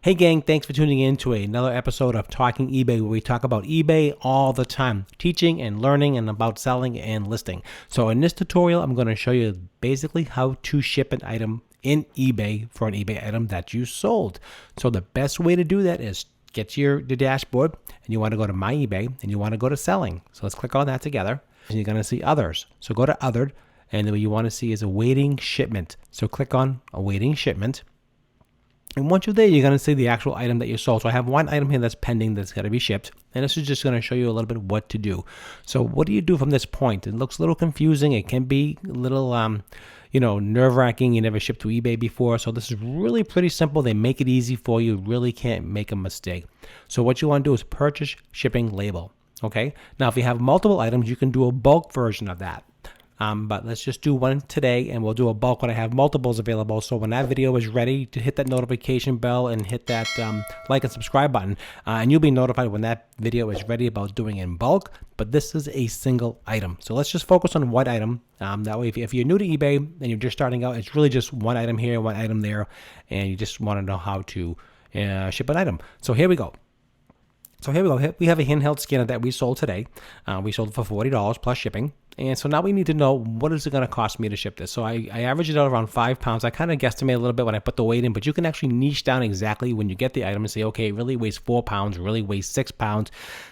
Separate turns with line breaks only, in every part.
Hey gang, thanks for tuning in to another episode of Talking eBay, where we talk about eBay all the time, teaching and learning and about selling and listing. So in this tutorial, I'm going to show you basically how to ship an item in eBay for an eBay item that you sold. So the best way to do that is get to your dashboard, and you want to go to My eBay, and you want to go to Selling. So let's click on that together, and you're going to see Others. So go to Othered, and then what you want to see is Awaiting Shipment. So click on Awaiting Shipment. And once you're there, you're going to see the actual item that you sold. So I have one item here that's pending that's got to be shipped. And this is just going to show you a little bit of what to do. So what do you do from this point? It looks a little confusing. It can be a little, nerve-wracking. You never shipped to eBay before. So this is really pretty simple. They make it easy for you. You really can't make a mistake. So what you want to do is purchase shipping label. Okay. Now, if you have multiple items, you can do a bulk version of that. But let's just do one today, and we'll do a bulk when I have multiples available. So when that video is ready, to hit that notification bell and hit that like and subscribe button, and you'll be notified when that video is ready about doing it in bulk. But this is a single item. So let's just focus on one item. That way, if you're new to eBay and you're just starting out, it's really just one item here, one item there, and you just want to know how to ship an item. So here we go. We have a handheld scanner that we sold today. We sold it for $40 plus shipping. And so now we need to know, what is it going to cost me to ship this? So I averaged it out around 5 pounds. I kind of guesstimate a little bit when I put the weight in, but you can actually niche down exactly when you get the item and say, okay, it really weighs 4 pounds, really weighs 6 pounds.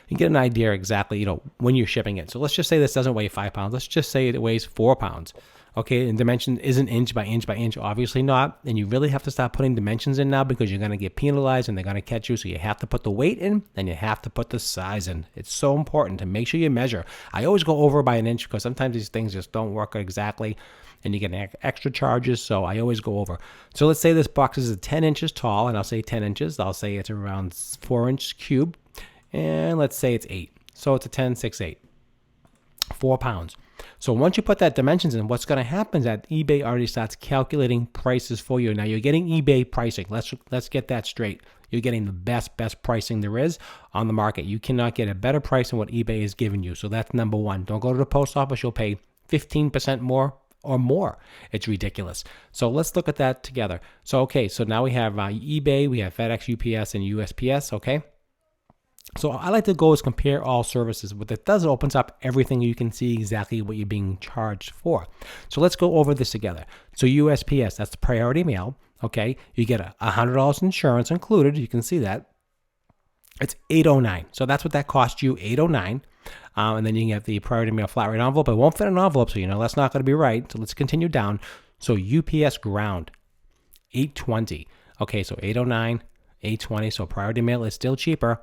You get an idea exactly, when you're shipping it. So let's just say this doesn't weigh 5 pounds. Let's just say it weighs 4 pounds. Okay, and dimension isn't inch by inch by inch, obviously not. And you really have to start putting dimensions in now, because you're going to get penalized and they're going to catch you. So you have to put the weight in, and you have to put the size in. It's so important to make sure you measure. I always go over by an inch, because sometimes these things just don't work exactly and you get extra charges. So I always go over. So let's say this box is 10 inches tall, and I'll say 10 inches. I'll say it's around 4-inch cube. And let's say it's 8. So it's a 10, 6, 8. 4 pounds. So once you put that dimensions in, what's going to happen is that eBay already starts calculating prices for you. Now you're getting eBay pricing. Let's get that straight. You're getting the best pricing there is on the market. You cannot get a better price than what eBay is giving you. So that's number one. Don't go to the post office. You'll pay 15% more or more. It's ridiculous. So let's look at that together. So, okay, so now we have eBay, we have FedEx, UPS, and USPS, okay? So I like to go is compare all services. What it does, it opens up everything. You can see exactly what you're being charged for. So let's go over this together. So USPS, that's the priority mail. Okay, you get $100 insurance included. You can see that. It's $809. So that's what that cost you, $809. And then you can get the priority mail flat rate envelope. It won't fit an envelope, so that's not going to be right. So let's continue down. So UPS ground, $820. Okay, so $809, $820. So priority mail is still cheaper.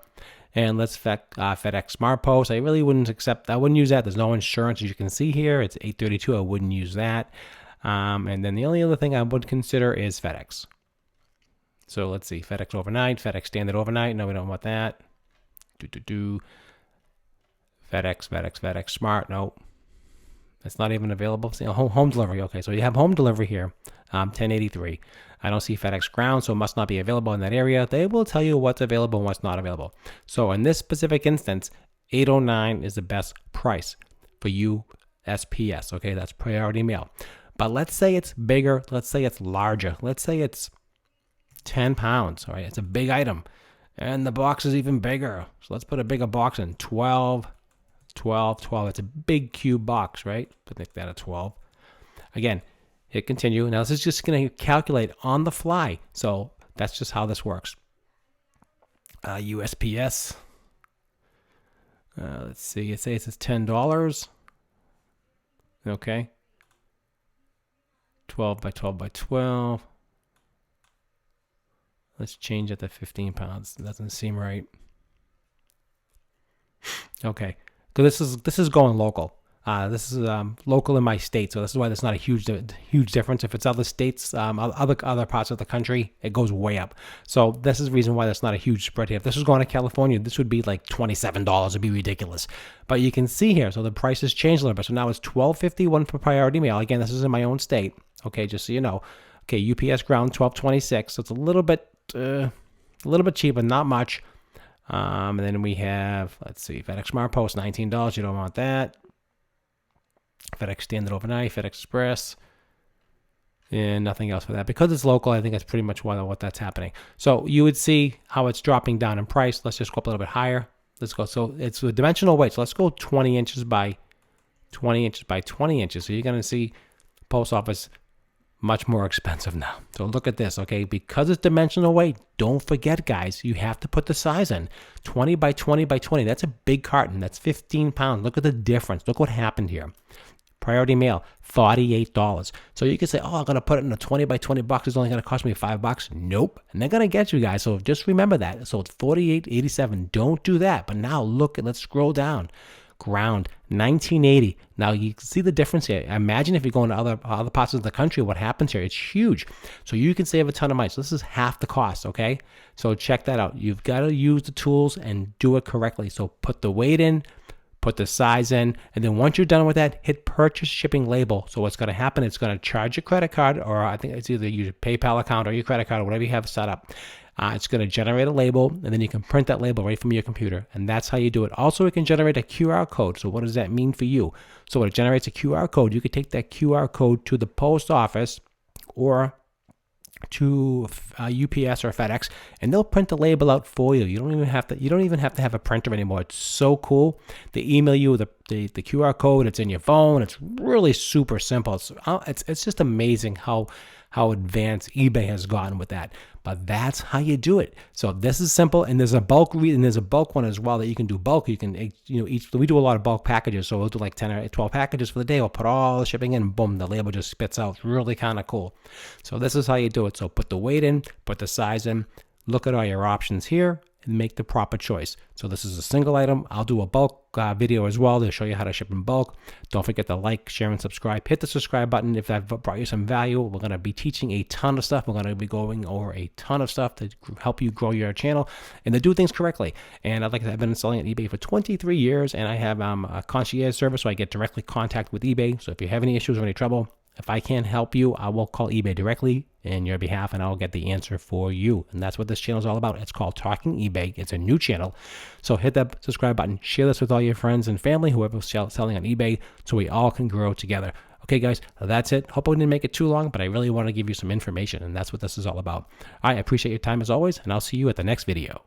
And let's FedEx Smart Post. I really wouldn't accept. I wouldn't use that. There's no insurance, as you can see here. It's $832. I wouldn't use that. And then the only other thing I would consider is FedEx. So let's see. FedEx overnight. FedEx standard overnight. No, we don't want that. FedEx Smart. No, it's not even available. See, home delivery. Okay, so you have home delivery here. $1083. I don't see FedEx ground, so it must not be available in that area. They will tell you what's available and what's not available. So in this specific instance, $809 is the best price for USPS. Okay, that's priority mail. But let's say it's bigger. Let's say it's larger. Let's say it's 10 pounds. All right, it's a big item. And the box is even bigger. So let's put a bigger box in. 12. It's a big cube box, right? Put that at 12. Again, hit continue. Now this is just going to calculate on the fly. So that's just how this works. USPS. Let's see. It says it's $10. Okay. 12 by 12 by 12. Let's change it to 15 pounds. It doesn't seem right. Okay. So this is going local. This is local in my state, so this is why there's not a huge difference. If it's other states, other parts of the country, it goes way up. So this is the reason why there's not a huge spread here. If this was going to California, this would be like $27. It'd be ridiculous. But you can see here, so the prices changed a little bit. So now it's $12.51 for priority mail. Again, this is in my own state. Okay, just so you know. Okay, UPS ground $12.26. So it's a little bit cheaper, not much. And then we have, let's see, FedEx Smart Post, $19. You don't want that. FedEx Standard Overnight, FedEx Express. and nothing else for that. Because it's local, I think that's pretty much what that's happening. So you would see how it's dropping down in price. Let's just go up a little bit higher. Let's go. So it's a dimensional weight. So let's go 20 inches by 20 inches by 20 inches. So you're going to see post office much more expensive now. So look at this, okay? Because it's dimensional weight, don't forget, guys, you have to put the size in. 20 by 20 by 20. That's a big carton. That's 15 pounds. Look at the difference. Look what happened here. Priority mail, $48. So you can say, oh, I'm going to put it in a 20 by 20 box. It's only going to cost me $5. Nope. And they're going to get you guys. So just remember that. So it's $48.87. Don't do that. But now look, let's scroll down. Ground, $19.80. Now you can see the difference here. Imagine if you're going to other parts of the country, what happens here. It's huge. So you can save a ton of money. So this is half the cost, okay? So check that out. You've got to use the tools and do it correctly. So put the weight in, put the size in, and then once you're done with that, hit purchase shipping label. So what's going to happen, it's going to charge your credit card, or I think it's either your PayPal account or your credit card or whatever you have set up. It's going to generate a label, and then you can print that label right from your computer, and that's how you do it. Also, it can generate a QR code. So what does that mean for you? So when it generates a QR code, you could take that QR code to the post office or to UPS or FedEx, and they'll print the label out for you. You don't even have to have a printer anymore. It's so cool. They email you the QR code. It's in your phone. It's really super simple. It's just amazing how advanced eBay has gotten with that. But that's how you do it. So this is simple, and there's a bulk one as well that you can do bulk. You can, we do a lot of bulk packages, so we'll do like 10 or 12 packages for the day. We'll put all the shipping in, and boom, the label just spits out. It's really kind of cool. So this is how you do it. So put the weight in, put the size in, look at all your options here, and make the proper choice. So this is a single item. I'll do a bulk video as well to show you how to ship in bulk. Don't forget to like, share, and subscribe. Hit the subscribe button if that brought you some value. We're going to be teaching a ton of stuff. We're going to be going over a ton of stuff to help you grow your channel and to do things correctly. And I've been selling at eBay for 23 years, and I have a concierge service, so I get directly contact with eBay. So if you have any issues or any trouble, if I can't help you, I will call eBay directly in your behalf, and I'll get the answer for you. And that's what this channel is all about. It's called Talking eBay. It's a new channel. So hit that subscribe button. Share this with all your friends and family, whoever's selling on eBay, so we all can grow together. Okay, guys, that's it. Hope I didn't make it too long, but I really want to give you some information, and that's what this is all about. I appreciate your time as always, and I'll see you at the next video.